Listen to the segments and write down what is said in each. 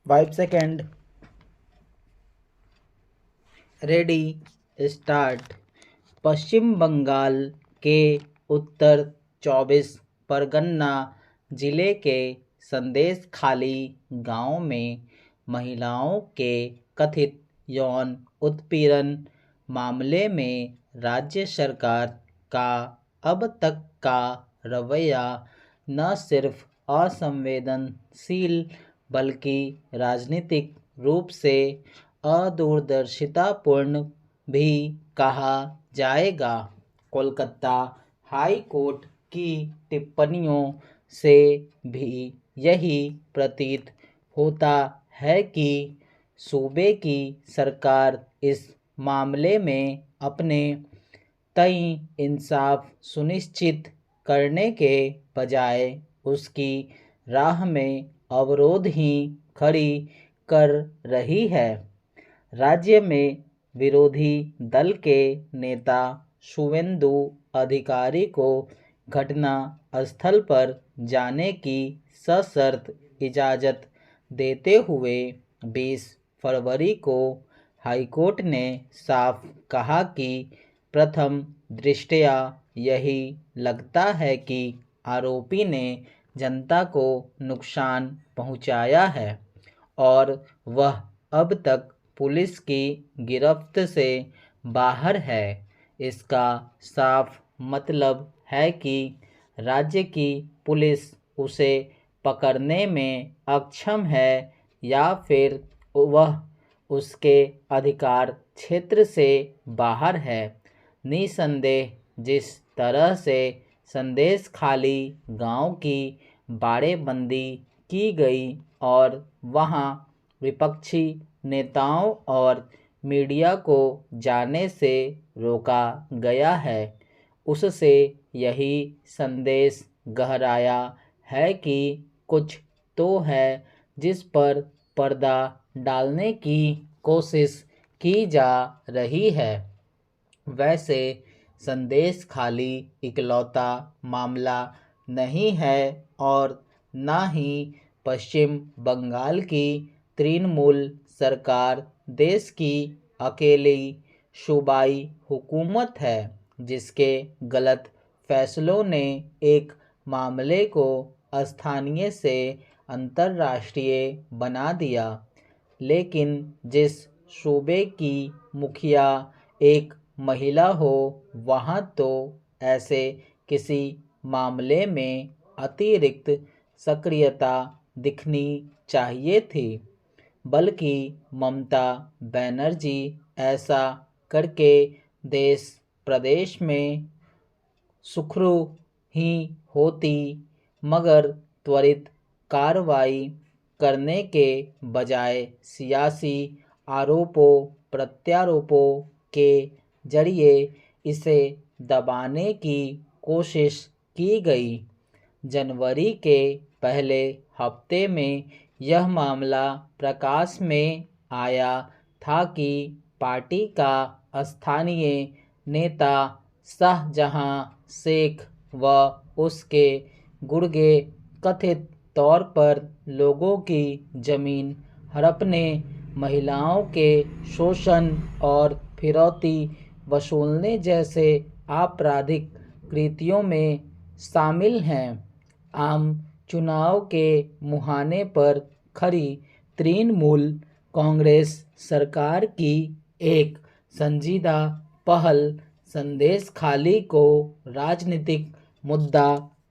5 second. Ready, start. Paschim Bengal के उत्तर 24 परगना जिले के संदेश खाली गांव में महिलाओं के कथित यौन उत्पीड़न मामले में राज्य सरकार का अब तक का रवैया न सिर्फ असंवेदनशील बल्कि राजनीतिक रूप से अदूरदर्शितापूर्ण भी कहा जाएगा। कोलकाता हाई कोर्ट की टिप्पणियों से भी यही प्रतीत होता है कि सूबे की सरकार इस मामले में अपने तय इंसाफ सुनिश्चित करने के बजाय उसकी राह में अवरोध ही खड़ी कर रही है। राज्य में विरोधी दल के नेता शुवेंदु अधिकारी को घटना स्थल पर जाने की सशर्त इजाज़त देते हुए 20 फरवरी को हाईकोर्ट ने साफ कहा कि प्रथम दृष्टया यही लगता है कि आरोपी ने जनता को नुकसान पहुंचाया है और वह अब तक पुलिस की गिरफ्त से बाहर है। इसका साफ मतलब है कि राज्य की पुलिस उसे पकड़ने में अक्षम है या फिर वह उसके अधिकार क्षेत्र से बाहर है। निसंदेह जिस तरह से संदेश खाली गांव की बाड़ेबंदी की गई और वहां विपक्षी नेताओं और मीडिया को जाने से रोका गया है, उससे यही संदेश गहराया है कि कुछ तो है जिस पर पर्दा डालने की कोशिश की जा रही है। वैसे संदेश खाली इकलौता मामला नहीं है और न ही पश्चिम बंगाल की तृणमूल सरकार देश की अकेली सूबाई हुकूमत है जिसके गलत फैसलों ने एक मामले को स्थानीय से अंतर्राष्ट्रीय बना दिया। लेकिन जिस सूबे की मुखिया एक महिला हो वहाँ तो ऐसे किसी मामले में अतिरिक्त सक्रियता दिखनी चाहिए थी, बल्कि ममता बनर्जी ऐसा करके देश प्रदेश में सुखरू ही होती, मगर त्वरित कार्रवाई करने के बजाय सियासी आरोपों प्रत्यारोपों के जरिए इसे दबाने की कोशिश की गई। जनवरी के पहले हफ्ते में यह मामला प्रकाश में आया था कि पार्टी का स्थानीय नेता शाहजहां शेख व उसके गुर्गे कथित तौर पर लोगों की जमीन हड़पने, महिलाओं के शोषण और फिरौती वसूलने जैसे आपराधिक कृत्यों में शामिल हैं। आम चुनाव के मुहाने पर खड़ी तृणमूल कांग्रेस सरकार की एक संजीदा पहल संदेश खाली को राजनीतिक मुद्दा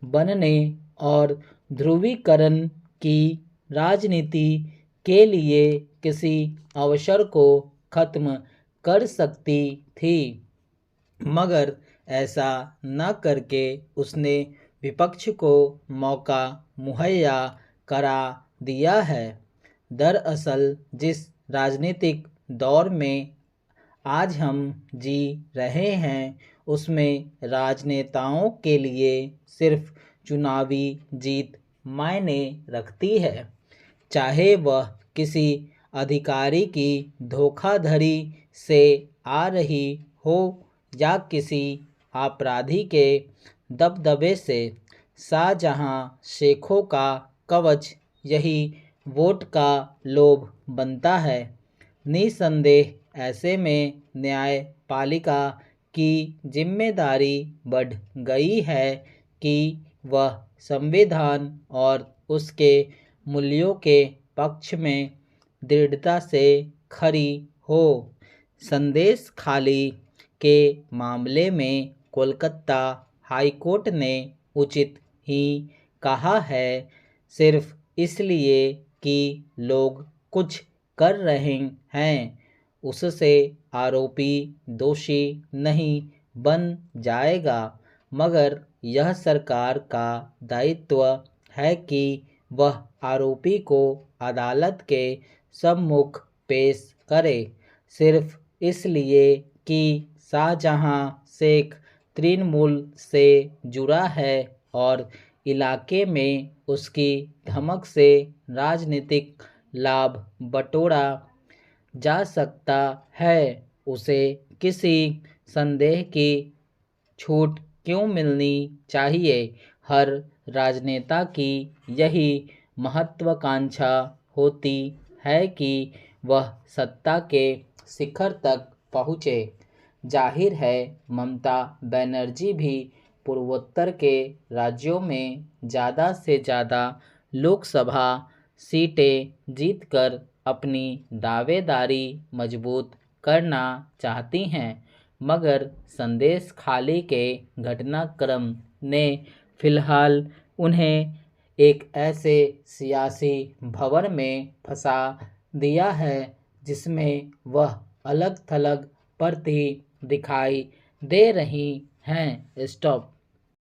बनने और ध्रुवीकरण की राजनीति के लिए किसी अवसर को खत्म कर सकती थी, मगर ऐसा न करके उसने विपक्ष को मौका मुहैया करा दिया है। दरअसल जिस राजनीतिक दौर में आज हम जी रहे हैं उसमें राजनेताओं के लिए सिर्फ चुनावी जीत मायने रखती है, चाहे वह किसी अधिकारी की धोखाधड़ी से आ रही हो या किसी अपराधी के दबदबे से। शाहजहां शेखों का कवच यही वोट का लोभ बनता है। निसंदेह ऐसे में न्यायपालिका की जिम्मेदारी बढ़ गई है कि वह संविधान और उसके मूल्यों के पक्ष में दृढ़ता से खड़ी हो। संदेश खाली के मामले में कोलकाता हाईकोर्ट ने उचित ही कहा है, सिर्फ इसलिए कि लोग कुछ कर रहे हैं उससे आरोपी दोषी नहीं बन जाएगा, मगर यह सरकार का दायित्व है कि वह आरोपी को अदालत के सम्मुख पेश करे। सिर्फ इसलिए कि शाहजहां शेख तृणमूल से जुड़ा है और इलाके में उसकी धमक से राजनीतिक लाभ बटोरा जा सकता है, उसे किसी संदेह की छूट क्यों मिलनी चाहिए। हर राजनेता की यही महत्वाकांक्षा होती है कि वह सत्ता के शिखर तक पहुँचे। जाहिर है ममता बनर्जी भी पूर्वोत्तर के राज्यों में ज़्यादा से ज़्यादा लोकसभा सीटें जीतकर अपनी दावेदारी मजबूत करना चाहती हैं, मगर संदेश खाली के घटनाक्रम ने फिलहाल उन्हें एक ऐसे सियासी भंवर में फंसा दिया है जिसमें वह अलग थलग पड़ती दिखाई दे रही हैं। स्टॉप।